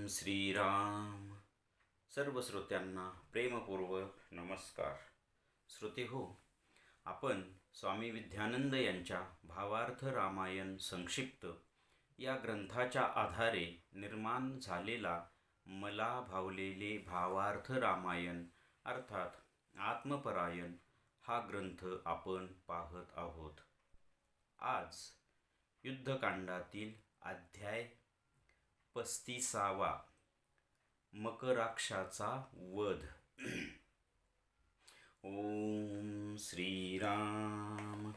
श्रीराम. सर्व श्रोत्यांना प्रेमपूर्वक नमस्कार. श्रोते हो, आपण स्वामी विद्यानंद यांच्या भावार्थ रामायण संक्षिप्त या ग्रंथाच्या आधारे निर्माण झालेला मला भावलेले भावार्थ रामायण अर्थात आत्मपरायण हा ग्रंथ आपण पाहत आहोत. आज युद्धकांडातील अध्याय 35वा मकराक्षाचा वध. ओम श्रीराम.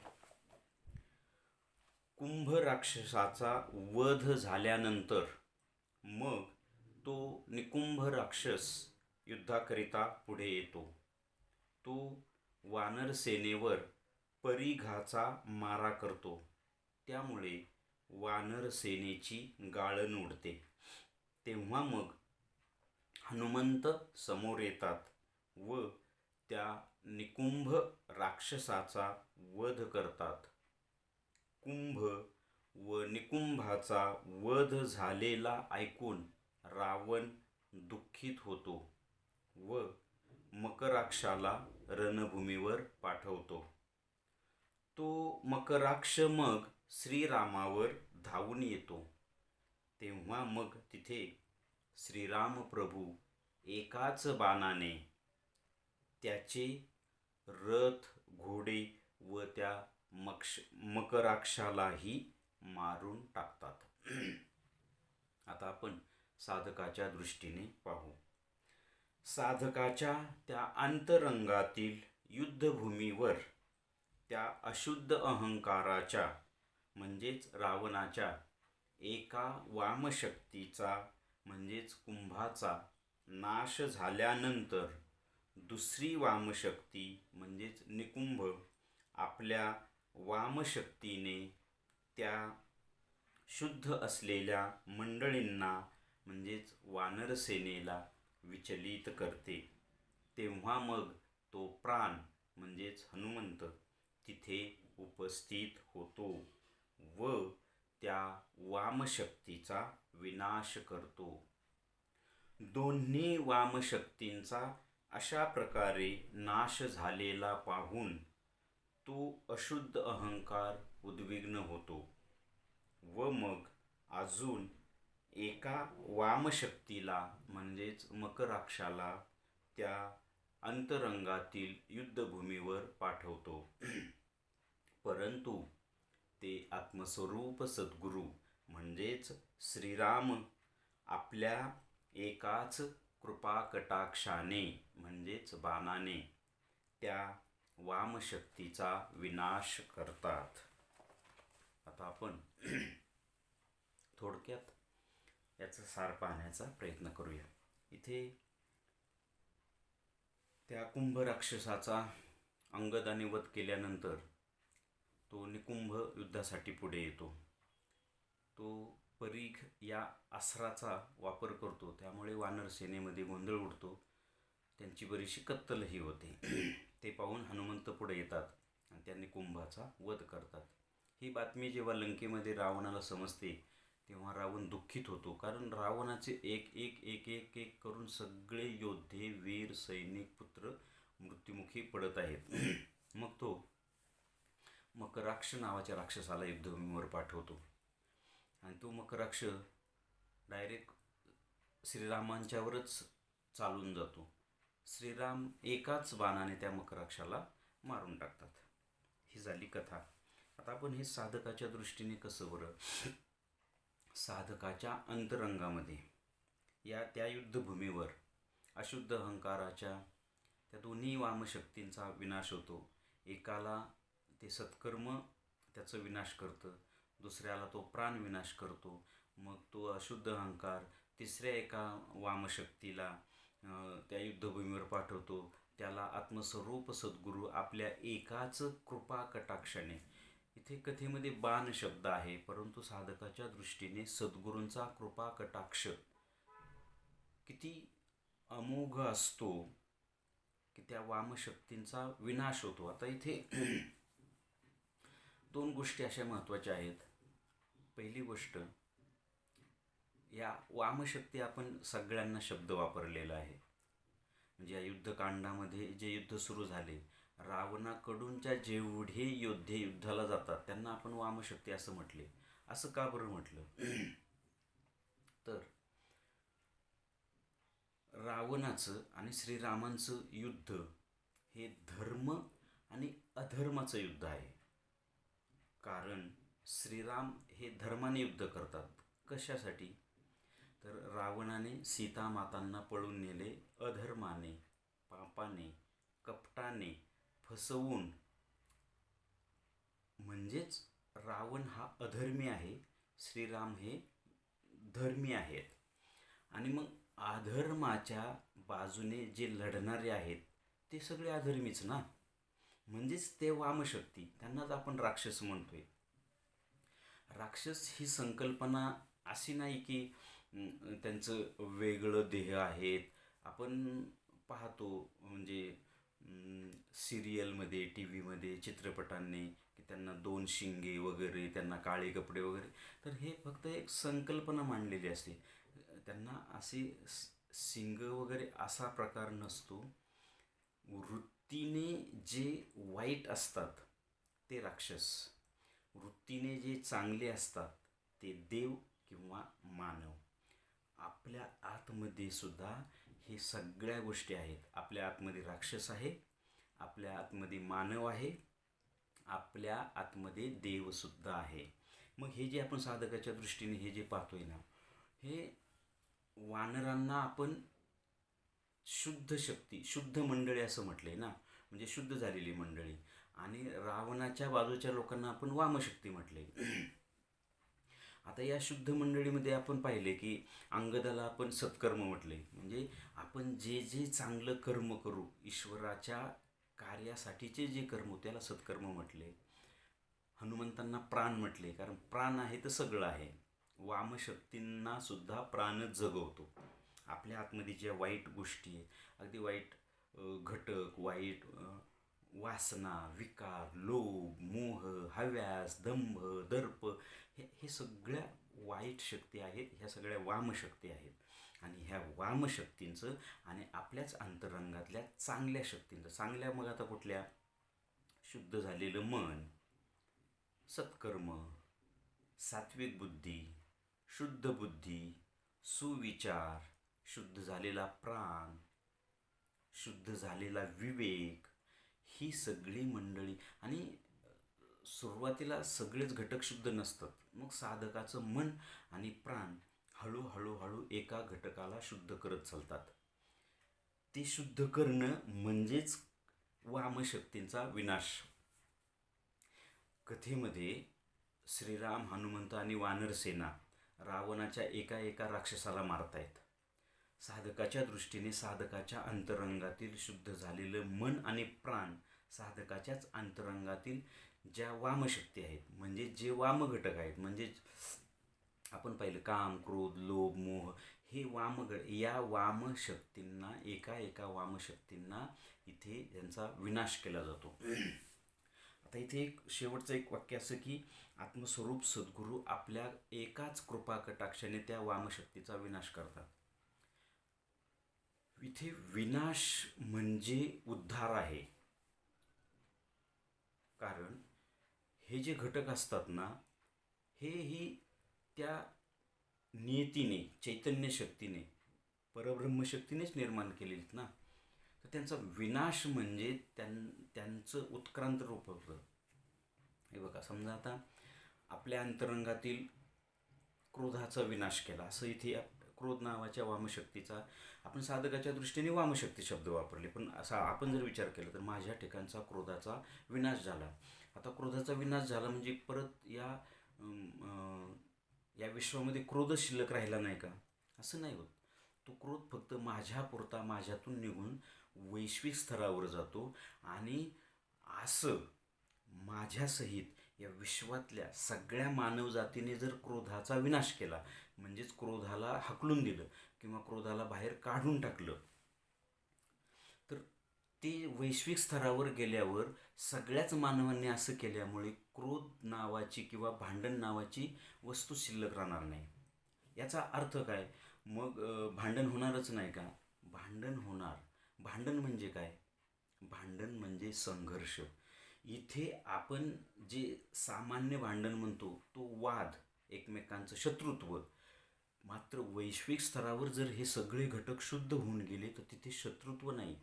कुंभ राक्षसाचा वध झाल्यानंतर मग तो निकुंभ राक्षस युद्धाकरिता पुढे येतो. तो वानर सेनेवर परिघाचा मारा करतो. त्यामुळे वानर सेनेची गाळण उडते. तेव्हा मग हनुमंत समोर येतात व त्या निकुंभ राक्षसाचा वध करतात. कुंभ व निकुंभाचा वध झालेला ऐकून रावण दुःखित होतो व मकराक्षाला रणभूमीवर पाठवतो. तो मकराक्ष मग श्रीरामावर धावून येतो. तेव्हा मग तिथे श्रीराम प्रभू एकाच बाणाने त्याचे रथ, घोडे व त्या मकराक्षालाही मारून टाकतात. आता आपण साधकाच्या दृष्टीने पाहू. साधकाच्या त्या अंतरंगातील युद्धभूमीवर त्या अशुद्ध अहंकाराच्या म्हणजेच रावणाच्या एका वामशक्तीचा म्हणजेच कुंभाचा नाश झाल्यानंतर दुसरी वामशक्ती म्हणजेच निकुंभ आपल्या वामशक्तीने त्या शुद्ध असलेल्या मंडळींना म्हणजेच वानरसेनेला विचलित करते. तेव्हा मग तो प्राण म्हणजेच हनुमंत तिथे उपस्थित होतो व त्या वामशक्तीचा विनाश करतो. दोन्ही वामशक्तींचा अशा प्रकारे नाश झालेला पाहून तो अशुद्ध अहंकार उद्विग्न होतो व मग अजून एका वामशक्तीला म्हणजेच मकराक्षाला त्या अंतरंगातील युद्धभूमीवर पाठवतो. परंतु ते आत्मस्वरूप सद्गुरू म्हणजेच श्रीराम आपल्या एकाच कृपाकटाक्षाने म्हणजेच बाणाने त्या वामशक्तीचा विनाश करतात. आता आपण थोडक्यात याचा सार पाहण्याचा प्रयत्न करूया. इथे त्या कुंभ राक्षसाचा अंगदाने वध केल्यानंतर तो निकुंभ युद्धासाठी पुढे येतो. तो परीघ या अस्त्राचा वापर करतो. त्यामुळे वानर सेनेमध्ये गोंधळ उडतो. त्यांची बरीचशी कत्तलही होते. ते पाहून हनुमंत पुढे येतात आणि त्या निकुंभाचा वध करतात. ही बातमी जेव्हा लंकेमध्ये रावणाला समजते तेव्हा रावण दुःखित होतो. कारण रावणाचे एक एक एक एक एक करून सगळे योद्धे, वीर, सैनिक, पुत्र मृत्युमुखी पडत आहेत. मग तो मकराक्ष नावाच्या राक्षसाला युद्धभूमीवर पाठवतो आणि तो मकराक्ष डायरेक्ट श्रीरामांच्यावरच चालून जातो. श्रीराम एकाच बाणाने त्या मकराक्षाला मारून टाकतात. ही झाली कथा. आता आपण हे साधकाच्या दृष्टीने कसं बरं. साधकाच्या अंतरंगामध्ये या त्या युद्धभूमीवर अशुद्ध अहंकाराच्या त्या दोन्ही वामशक्तींचा विनाश होतो. एकाला ते सत्कर्म त्याचं विनाश करतं, दुसऱ्याला तो प्राण विनाश करतो. मग तो अशुद्ध अहंकार तिसऱ्या एका वामशक्तीला त्या युद्धभूमीवर पाठवतो. त्याला आत्मस्वरूप सद्गुरू आपल्या एकाच कृपा कटाक्षाने, इथे कथेमध्ये बाण शब्द आहे परंतु साधकाच्या दृष्टीने सद्गुरूंचा कृपा कटाक्ष किती अमोघ असतो की त्या वामशक्तींचा विनाश होतो. आता इथे दोन गोष्टी अशा महत्त्वाच्या आहेत. पहिली गोष्ट, या वामशक्ती आपण सगळ्यांना शब्द वापरलेला आहे. म्हणजे या युद्धकांडामध्ये जे युद्ध सुरू झाले, रावणाकडूनच्या जेवढे योद्धे युद्धाला जातात त्यांना आपण वामशक्ती असं म्हटले. असं का बरं म्हटलं? तर रावणाचं आणि श्रीरामांचं युद्ध हे धर्म आणि अधर्माचं युद्ध आहे. कारण श्रीराम हे धर्माने युद्ध करतात. कशासाठी? तर रावणाने सीतामातांना पळून नेले अधर्माने, पापाने, कपटाने, फसवून. म्हणजेच रावण हा अधर्मी आहे, श्रीराम हे धर्मी आहेत. आणि मग अधर्माच्या बाजूने जे लढणारे आहेत ते सगळे अधर्मीच ना. म्हणजेच ते वामशक्ती, त्यांनाच आपण राक्षस म्हणतोय. राक्षस ही संकल्पना अशी नाही की त्यांचं वेगळं देह आहेत. आपण पाहतो म्हणजे सिरियलमध्ये, टी व्हीमध्ये, चित्रपटांनी की त्यांना 2 शिंगे वगैरे, त्यांना काळे कपडे वगैरे. तर हे फक्त एक संकल्पना मांडलेली असते. त्यांना असे शिंग वगैरे असा प्रकार नसतो. वृत्तीने जे वाईट असतात ते राक्षस, वृत्तीने जे चांगले असतात ते देव किंवा मानव. आपल्या आतमध्ये सुद्धा हे सगळ्या गोष्टी आहेत. आपल्या आतमध्ये राक्षस आहे, आपल्या आतमध्ये मानव आहे, आपल्या आतमध्ये देवसुद्धा आहे. मग हे जे आपण साधकाच्या दृष्टीने हे जे पाहतोय ना, हे वानरांना आपण शुद्ध शक्ती, शुद्ध मंडळी असं म्हटलंय ना, म्हणजे शुद्ध झालेली मंडळी. आणि रावणाच्या बाजूच्या लोकांना आपण वामशक्ती म्हटले. आता या शुद्ध मंडळीमध्ये आपण पाहिले की अंगदाला आपण सत्कर्म म्हटले. म्हणजे आपण जे जे चांगलं कर्म करू, ईश्वराच्या कार्यासाठीचे जे कर्म, त्याला सत्कर्म म्हटले. हनुमंतांना प्राण म्हटले, कारण प्राण आहे तर सगळं आहे. वामशक्तींना सुद्धा प्राणच जगवतो. आपल्या आतमध्ये ज्या वाईट गोष्टी आहेत, अगदी वाईट घटक, वाईट वासना, विकार, लोभ, मोह, हव्यास, दंभ, दर्प, हे सगळ्या वाईट शक्ती आहेत. ह्या सगळ्या वामशक्ती आहेत. आणि ह्या वामशक्तींचं आणि आपल्याच अंतरंगातल्या चांगल्या शक्तींचं, चांगल्या मग आता कुठल्या? शुद्ध झालेलं मन, सत्कर्म, सात्विक बुद्धी, शुद्ध बुद्धी, सुविचार, शुद्ध झालेला प्राण, शुद्ध झालेला विवेक, ही सगळी मंडळी. आणि सुरुवातीला सगळेच घटक शुद्ध नसतात. मग साधकाचं मन आणि प्राण हळूहळू एका घटकाला शुद्ध करत चालतात. ते शुद्ध करणं म्हणजेच वामशक्तींचा विनाश. कथेमध्ये श्रीराम, हनुमंत आणि वानरसेना रावणाच्या एका एका राक्षसाला मारतायत. साधकाच्या दृष्टीने साधकाच्या अंतरंगातील शुद्ध झालेलं मन आणि प्राण, साधकाच्याच अंतरंगातील ज्या वामशक्ती आहेत, म्हणजे जे वामघटक आहेत, म्हणजे आपण पाहिलं काम, क्रोध, लोभ, मोह, हे या वामशक्तींना, एका एका वामशक्तींना इथे यांचा विनाश केला जातो. आता इथे एक शेवटचं एक वाक्य असं की आत्मस्वरूप सद्गुरू आपल्या एकाच कृपा कटाक्षाने त्या वामशक्तीचा विनाश करतात. इथे विनाश म्हणजे उद्धार आहे. कारण हे जे घटक असतात ना, हेही त्या नियतीने, चैतन्य शक्तीने, परब्रह्मशक्तीनेच निर्माण केलेत ना. तर त्यांचा विनाश म्हणजे त्यांचं उत्क्रांत रूप होतं. हे बघा, समजा आता आपल्या अंतरंगातील क्रोधाचा विनाश केला, असं इथे क्रोध नावाच्या वामशक्तीचा आपण साधकाच्या दृष्टीने वामशक्ती शब्द वापरले. पण असा आपण जर विचार केला तर माझ्या ठिकाणचा क्रोधाचा विनाश झाला. आता क्रोधाचा विनाश झाला म्हणजे परत या विश्वामध्ये क्रोधच शिल्लक राहिला नाही का? असं नाही होत. तो क्रोध फक्त माझ्यापुरता, माझ्यातून निघून वैश्विक स्तरावर जातो. आणि असं माझ्यासहित या विश्वातल्या सगळ्या मानवजातीने जर क्रोधाचा विनाश केला, म्हणजेच क्रोधाला हाकलून दिलं किंवा क्रोधाला बाहेर काढून टाकलं, तर ते वैश्विक स्तरावर गेल्यावर सगळ्याच मानवांनी असं केल्यामुळे क्रोध नावाची किंवा भांडण नावाची वस्तू शिल्लक राहणार नाही. याचा अर्थ काय? मग भांडण होणारच नाही का? भांडण होणार. भांडण म्हणजे काय? भांडण म्हणजे संघर्ष. इथे आपण जे सामान्य भांडण म्हणतो तो वाद, एकमेकांचं शत्रुत्व. मात्र वैश्विक स्तरावर जर हे सगळे घटक शुद्ध होऊन गेले तर तिथे शत्रुत्व नाही,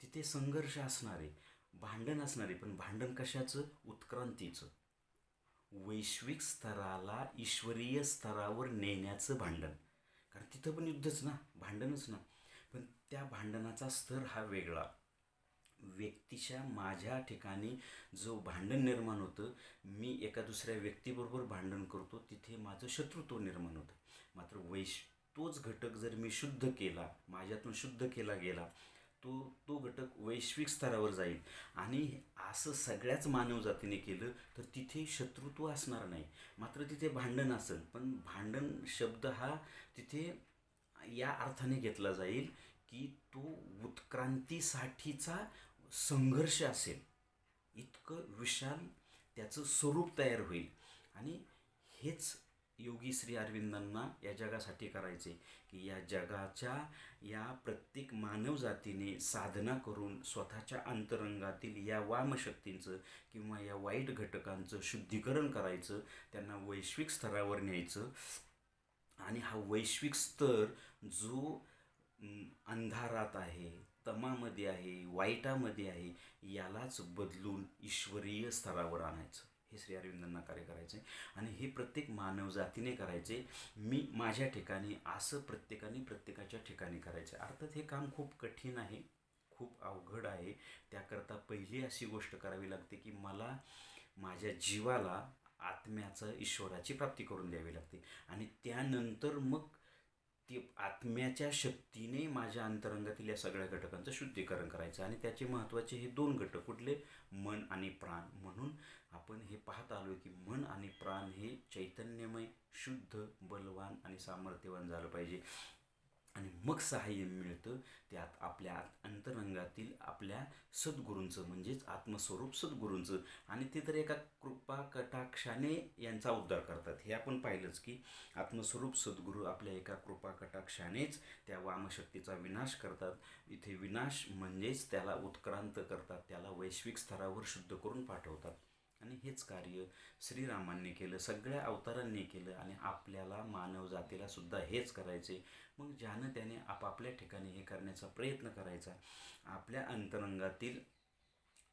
तिथे संघर्ष असणार आहे, भांडण असणार आहे. पण भांडण कशाचं? उत्क्रांतीचं. वैश्विक स्तराला ईश्वरीय स्तरावर नेण्याचं भांडण. कारण तिथं पण युद्धच ना, भांडणच ना. पण त्या भांडणाचा स्तर हा वेगळा. व्यक्तीच्या माझ्या ठिकाणी जो भांडण निर्माण होतं, मी एका दुसऱ्या व्यक्तीबरोबर भांडण करतो, तिथे माझं शत्रुत्व निर्माण होतं. मात्र तोच घटक जर मी शुद्ध केला, माझ्यातून शुद्ध केला गेला, तो तो घटक वैश्विक स्तरावर जाईल. आणि असं सगळ्याच मानवजातीने केलं तर तिथे शत्रुत्व असणार नाही, मात्र तिथे भांडण असेल. पण भांडण शब्द हा तिथे या अर्थाने घेतला जाईल की तो उत्क्रांतीसाठीचा संघर्ष असेल. इतकं विशाल त्याचं स्वरूप तयार होईल. आणि हेच योगी श्री अरविंदांना या जगासाठी करायचे, की या जगाच्या या प्रत्येक मानवजातीने साधना करून स्वतःच्या अंतरंगातील या वामशक्तींचं किंवा या वाईट घटकांचं शुद्धीकरण करायचं, त्यांना वैश्विक स्तरावर न्यायचं. आणि हा वैश्विक स्तर जो अंधारात आहे, तमामध्ये आहे, वाईटामध्ये आहे, यालाच बदलून ईश्वरीय स्तरावर आणायचं, हे श्री अरविंदांना कार्य करायचं आहे. आणि हे प्रत्येक मानवजातीने करायचे. मी माझ्या ठिकाणी, असं प्रत्येकाने प्रत्येकाच्या ठिकाणी करायचं. अर्थात हे काम खूप कठीण आहे, खूप अवघड आहे. त्याकरता पहिली अशी गोष्ट करावी लागते की मला माझ्या जीवाला, आत्म्याचं ईश्वराची प्राप्ती करून द्यावी लागते. आणि त्यानंतर मग ती आत्म्याच्या शक्तीने माझ्या अंतरंगातील या सगळ्या घटकांचं शुद्धीकरण करायचं. आणि त्याचे महत्त्वाचे हे दोन घटक कुठले? मन आणि प्राण. म्हणून आपण हे पाहत आलो की मन आणि प्राण हे चैतन्यमय, शुद्ध, बलवान आणि सामर्थ्यवान झालं पाहिजे. आणि मग सहाय्य मिळतं त्यात आपल्या अंतरंगातील आपल्या सद्गुरूंचं, म्हणजेच आत्मस्वरूप सद्गुरूंचं. आणि ते तर एका कृपा कटाक्षाने यांचा उद्धार करतात. हे आपण पाहिलंच की आत्मस्वरूप सद्गुरू आपल्या एका कृपा कटाक्षानेच त्या वामशक्तीचा विनाश करतात. इथे विनाश म्हणजेच त्याला उत्क्रांत करतात, त्याला वैश्विक स्तरावर शुद्ध करून पाठवतात. आणि हेच कार्य श्रीरामांनी केलं, सगळ्या अवतारांनी केलं. आणि आपल्याला मानवजातीला सुद्धा हेच करायचे. मग ज्यानं त्याने आपापल्या ठिकाणी हे करण्याचा प्रयत्न करायचा. आपल्या अंतरंगातील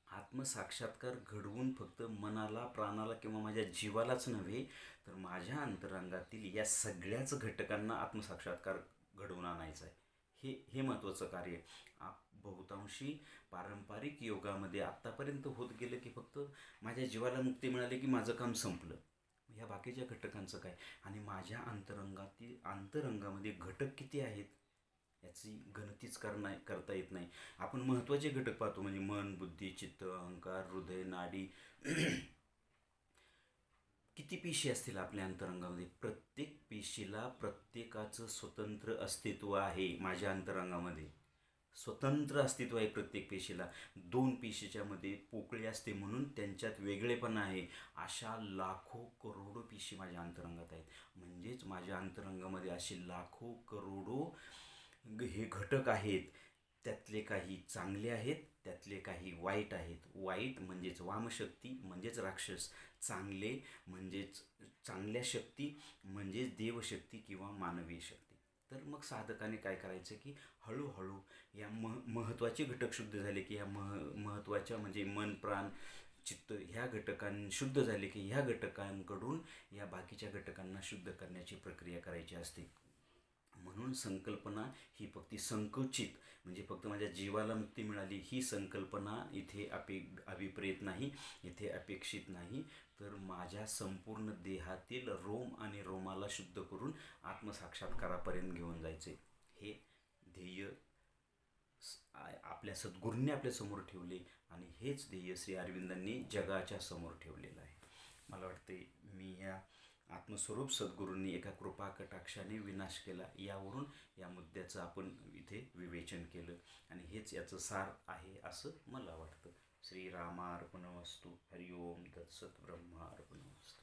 आत्मसाक्षात्कार घडवून फक्त मनाला, प्राणाला किंवा माझ्या जीवालाच नव्हे, तर माझ्या अंतरंगातील या सगळ्याच घटकांना आत्मसाक्षात्कार घडवून आणायचा आहे. हे महत्त्वाचं कार्य. बहुतांशी पारंपरिक योगामध्ये आत्तापर्यंत होत गेलं की फक्त माझ्या जीवाला मुक्ती मिळाली की माझं काम संपलं. ह्या बाकीच्या घटकांचं काय? आणि माझ्या अंतरंगामध्ये घटक किती आहेत याची गणतीच करता येत नाही. आपण महत्त्वाचे घटक पाहतो, म्हणजे मन, बुद्धी, चित्त, अहंकार, हृदय, नाडी. किती पेशी असतील आपल्या अंतरंगामध्ये? प्रत्येक पेशीला प्रत्येकाचं स्वतंत्र अस्तित्व आहे. माझ्या अंतरंगामध्ये स्वतंत्र अस्तित्व आहे प्रत्येक पेशीला. दोन पेशीच्या मध्ये पोकळी असते म्हणून त्यांच्यात वेगळेपणा आहे. अशा लाखो करोडो पेशी माझ्या अंतरंगात आहेत. म्हणजेच माझ्या अंतरंगामध्ये असे लाखो करोडो हे घटक आहेत. त्यातले काही चांगले आहेत, त्यातले काही वाईट आहेत. वाईट म्हणजेच वामशक्ती, म्हणजेच राक्षस. चांगले म्हणजेच चांगल्या शक्ती, म्हणजेच देवशक्ती किंवा मानवीय शक्ती. तर मग साधकाने काय करायचं की हळूहळू या महत्त्वाचे घटक शुद्ध झाले की या महत्त्वाच्या म्हणजे मन, प्राण, चित्त ह्या घटकां शुद्ध झाले की ह्या घटकांकडून या बाकीच्या घटकांना शुद्ध करण्याची प्रक्रिया करायची असते. म्हणून संकल्पना ही फक्त संकुचित, म्हणजे फक्त माझ्या जीवाला मुक्ती मिळाली ही संकल्पना इथे अभिप्रेत नाही, इथे अपेक्षित नाही. तर माझ्या संपूर्ण देहातील रोम आणि रोमाला शुद्ध करून आत्मसाक्षात्कारापर्यंत घेऊन जायचे. हे ध्येय आपल्या सद्गुरूंनी आपल्यासमोर ठेवले आणि हेच ध्येय श्री अरविंदांनी जगाच्या समोर ठेवलेलं आहे. मला वाटते मी या आत्मस्वरूप सद्गुरूंनी एका कृपा कटाक्षाने विनाश केला, यावरून या मुद्द्याचं आपण इथे विवेचन केलं. आणि हेच याचं सार आहे असं मला वाटतं. श्रीरामार्पणमस्तु. हरिओम तत्सत. ब्रह्मार्पणमस्तु.